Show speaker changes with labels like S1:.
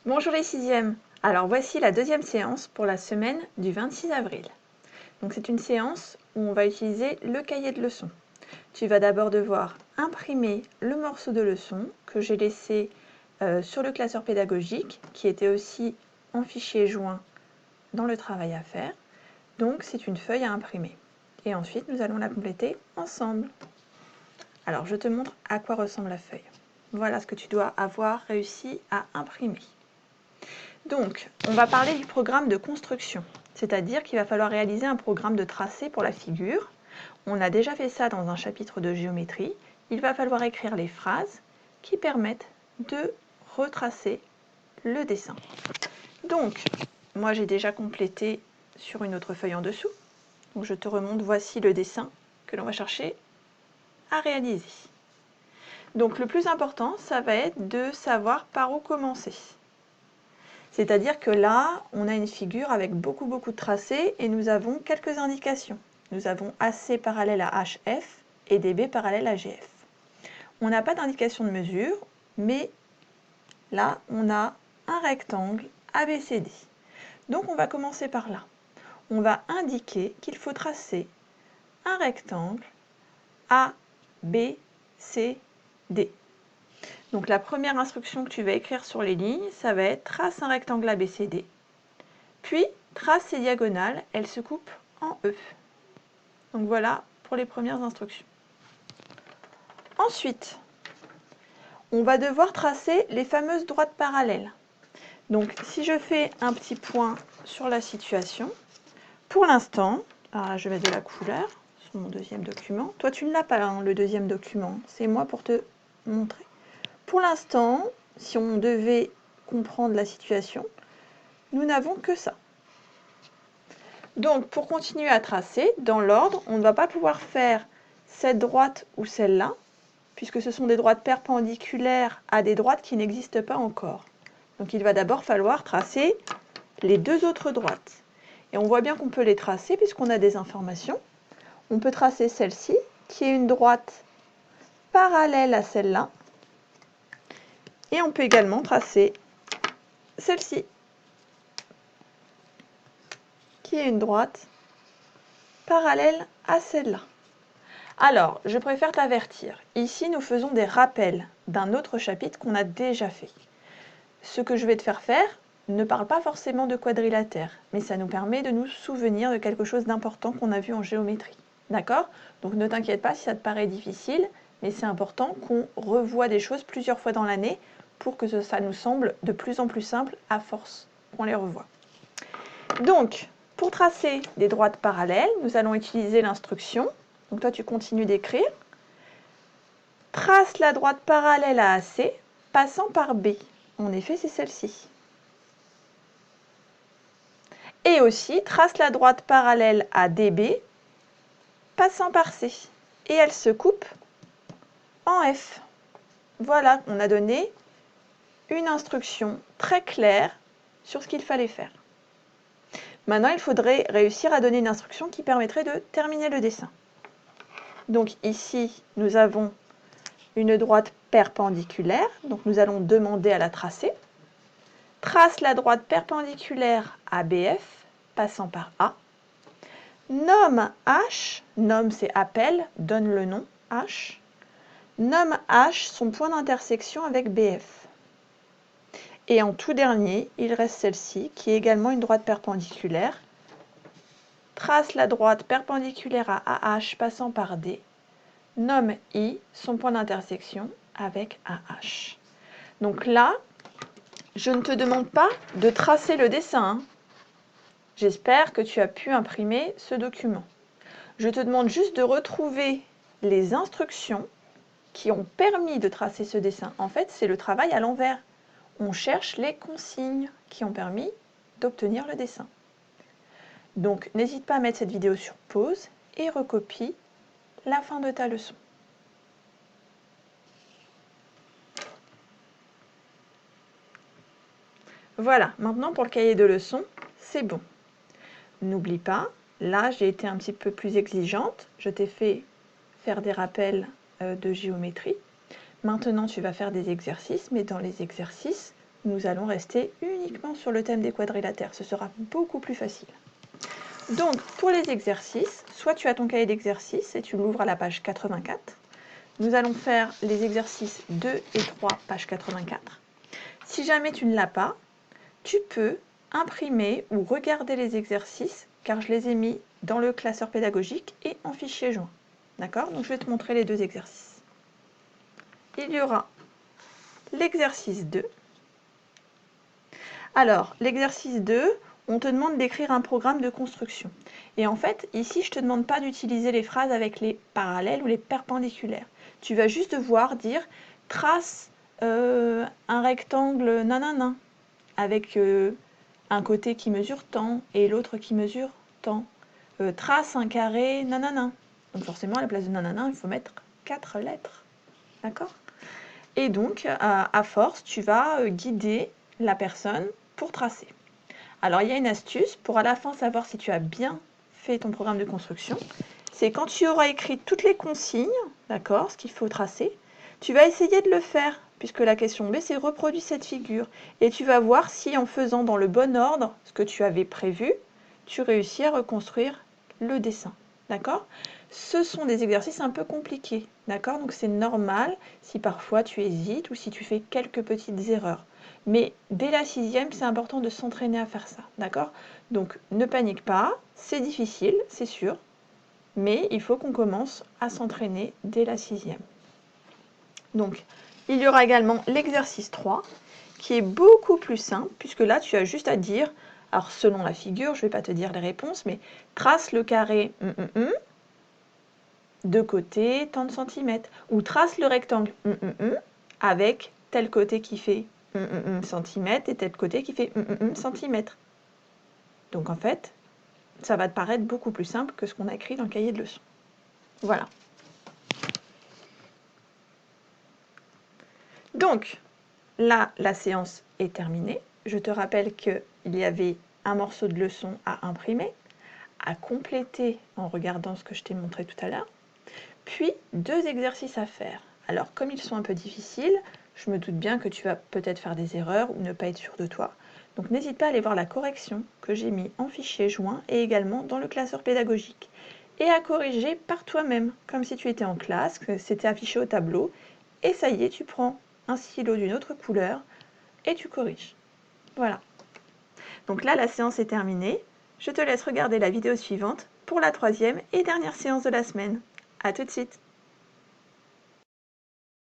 S1: Bonjour les sixièmes. Alors voici la deuxième séance pour la semaine du 26 avril. Donc c'est une séance où on va utiliser le cahier de leçons. Tu vas d'abord devoir imprimer le morceau de leçon que j'ai laissé sur le classeur pédagogique qui était aussi en fichier joint dans le travail à faire. Donc c'est une feuille à imprimer. Et ensuite nous allons la compléter ensemble. Alors je te montre à quoi ressemble la feuille. Voilà ce que tu dois avoir réussi à imprimer. Donc, on va parler du programme de construction, c'est-à-dire qu'il va falloir réaliser un programme de tracé pour la figure. On a déjà fait ça dans un chapitre de géométrie. Il va falloir écrire les phrases qui permettent de retracer le dessin. Donc, moi j'ai déjà complété sur une autre feuille en dessous. Donc je te remonte, voici le dessin que l'on va chercher à réaliser. Donc le plus important, ça va être de savoir par où commencer. C'est-à-dire que là, on a une figure avec beaucoup de tracés et nous avons quelques indications. Nous avons AC parallèle à HF et DB parallèle à GF. On n'a pas d'indication de mesure, mais là, on a un rectangle ABCD. Donc on va commencer par là. On va indiquer qu'il faut tracer un rectangle ABCD. Donc la première instruction que tu vas écrire sur les lignes, ça va être trace un rectangle ABCD. Puis, trace ses diagonales, elles se coupent en E. Donc voilà pour les premières instructions. Ensuite, on va devoir tracer les fameuses droites parallèles. Donc si je fais un petit point sur la situation, pour l'instant, je vais mettre de la couleur sur mon deuxième document. Toi tu ne l'as pas hein, le deuxième document, c'est moi pour te montrer. Pour l'instant, si on devait comprendre la situation, nous n'avons que ça. Donc, pour continuer à tracer, dans l'ordre, on ne va pas pouvoir faire cette droite ou celle-là, puisque ce sont des droites perpendiculaires à des droites qui n'existent pas encore. Donc, il va d'abord falloir tracer les deux autres droites. Et on voit bien qu'on peut les tracer puisqu'on a des informations. On peut tracer celle-ci, qui est une droite parallèle à celle-là. Et on peut également tracer celle-ci, qui est une droite parallèle à celle-là. Alors, je préfère t'avertir. Ici, nous faisons des rappels d'un autre chapitre qu'on a déjà fait. Ce que je vais te faire faire ne parle pas forcément de quadrilatère, mais ça nous permet de nous souvenir de quelque chose d'important qu'on a vu en géométrie. D'accord? Donc ne t'inquiète pas si ça te paraît difficile, mais c'est important qu'on revoie des choses plusieurs fois dans l'année pour que ça nous semble de plus en plus simple à force qu'on les revoit. Donc, pour tracer des droites parallèles, nous allons utiliser l'instruction. Donc toi, tu continues d'écrire. Trace la droite parallèle à AC, passant par B. En effet, c'est celle-ci. Et aussi, trace la droite parallèle à DB, passant par C. Et elle se coupe en F. Voilà, on a donné une instruction très claire sur ce qu'il fallait faire. Maintenant, il faudrait réussir à donner une instruction qui permettrait de terminer le dessin. Donc ici, nous avons une droite perpendiculaire, donc nous allons demander à la tracer. Trace la droite perpendiculaire à BF, passant par A. Nomme H, nomme c'est appel, donne le nom, H. Nomme H son point d'intersection avec BF. Et en tout dernier, il reste celle-ci, qui est également une droite perpendiculaire. Trace la droite perpendiculaire à AH passant par D. Nomme I son point d'intersection avec AH. Donc là, je ne te demande pas de tracer le dessin. Hein. J'espère que tu as pu imprimer ce document. Je te demande juste de retrouver les instructions qui ont permis de tracer ce dessin. En fait, c'est le travail à l'envers. On cherche les consignes qui ont permis d'obtenir le dessin. Donc, n'hésite pas à mettre cette vidéo sur pause et recopie la fin de ta leçon. Voilà, maintenant pour le cahier de leçons, c'est bon. N'oublie pas, là j'ai été un petit peu plus exigeante, je t'ai fait faire des rappels de géométrie. Maintenant tu vas faire des exercices, mais dans les exercices, nous allons rester uniquement sur le thème des quadrilatères. Ce sera beaucoup plus facile. Donc, pour les exercices, soit tu as ton cahier d'exercices et tu l'ouvres à la page 84. Nous allons faire les exercices 2 et 3, page 84. Si jamais tu ne l'as pas, tu peux imprimer ou regarder les exercices, car je les ai mis dans le classeur pédagogique et en fichier joint. D'accord? Donc, je vais te montrer les deux exercices. Il y aura l'exercice 2. Alors, l'exercice 2, on te demande d'écrire un programme de construction. Et en fait, ici, je ne te demande pas d'utiliser les phrases avec les parallèles ou les perpendiculaires. Tu vas juste devoir dire « trace un rectangle nanana » avec un côté qui mesure tant et l'autre qui mesure tant. Trace un carré nanana. Donc forcément, à la place de nanana, il faut mettre 4 lettres. D'accord? Et donc, à force, tu vas guider la personne pour tracer. Alors, il y a une astuce pour à la fin savoir si tu as bien fait ton programme de construction. C'est quand tu auras écrit toutes les consignes, d'accord, ce qu'il faut tracer, tu vas essayer de le faire, puisque la question B, c'est reproduis cette figure. Et tu vas voir si en faisant dans le bon ordre ce que tu avais prévu, tu réussis à reconstruire le dessin. D'accord? Ce sont des exercices un peu compliqués. D'accord? Donc c'est normal si parfois tu hésites ou si tu fais quelques petites erreurs. Mais dès la 6e, c'est important de s'entraîner à faire ça. D'accord? Donc ne panique pas, c'est difficile, c'est sûr. Mais il faut qu'on commence à s'entraîner dès la 6e. Donc, il y aura également l'exercice 3, qui est beaucoup plus simple, puisque là, tu as juste à dire, alors selon la figure, je ne vais pas te dire les réponses, mais trace le carré de côté, tant de centimètres, ou trace le rectangle avec tel côté qui fait centimètres et tel côté qui fait centimètres. Donc en fait, ça va te paraître beaucoup plus simple que ce qu'on a écrit dans le cahier de leçons. Voilà. Donc, là, la séance est terminée. Je te rappelle qu'il y avait un morceau de leçon à imprimer, à compléter en regardant ce que je t'ai montré tout à l'heure, puis 2 exercices à faire. Alors, comme ils sont un peu difficiles, je me doute bien que tu vas peut-être faire des erreurs ou ne pas être sûr de toi. Donc, n'hésite pas à aller voir la correction que j'ai mis en fichier joint et également dans le classeur pédagogique. Et à corriger par toi-même, comme si tu étais en classe, que c'était affiché au tableau. Et ça y est, tu prends un stylo d'une autre couleur et tu corriges. Voilà. Donc là, la séance est terminée. Je te laisse regarder la vidéo suivante pour la 3e et dernière séance de la semaine. À tout de suite.